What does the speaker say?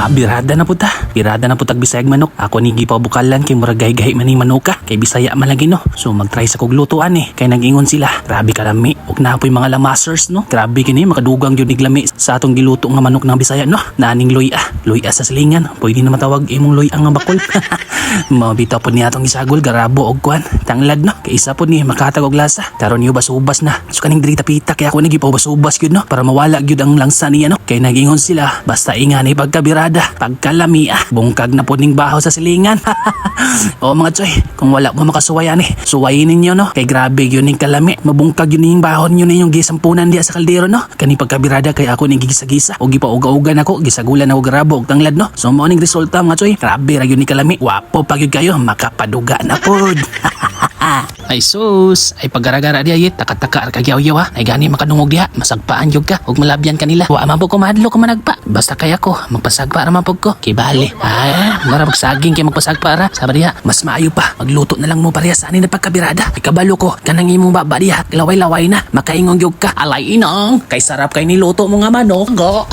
Birada na puta. Birada na putag bisayag manok. Ako ni gipabukalan kay murag gay-gay man ni manuka. Kay bisaya man lagi no. So mag-try sa kog lutuan Kay nag-ingon sila. Grabe kalami. Ug na po'y mga lamasers no. Grabe kini makadugang gyud nig lami sa atong giluto nga manok ng bisaya no. Naning luya. Luya sa silingan. Pwede na matawag imong luya nga bakol. Mabitaw po niya atong isagol garabo og kuan. Tanglad no. Kay isa po ni makatag og lasa. Karon yo ubas na. So kaning diri tapita kay ako nagipabas-ubas gyud no para mawala gyud ang langsa niya no. Kay nag-ingon sila basta ingani pagkabirada, pagkalami bungkag na po ning baho sa silingan. O mga choy, kung wala mo makasuwayan suwayin ninyo no. Kay grabe yun ning kalami, mabungkag yun ning bahon yun yung gisampunan diya sa kaldero no. Kani pagkabirada kay ako ning gigisa-gisa o gipauga-ugan ako, gisagulan ako garabo og tanglad no. So mo ning resulta mga choy, grabe ra yun ning kalami. Wapo pag yun kayo, makapaduga na pod. Ay sus, ay paggaragara diya yit, taka-taka kagyaw-yaw ay gani makadungog diha, masagpaan yun ka, huwag malabyan kanila. Wa man po ko mahadlo ko managpa, basta kaya ko, magpasagpa raman po ko, kibali. Mara magsaging kay magpasagpa ra, sabi diha, mas maayo pa, magluto na lang mo parehas ani na pagkabirada. Ikabalo ko, kanang imong baba diha, laway-laway na, makaingong yun ka, alay inong, kay sarap kay niluto mo nga manok, go.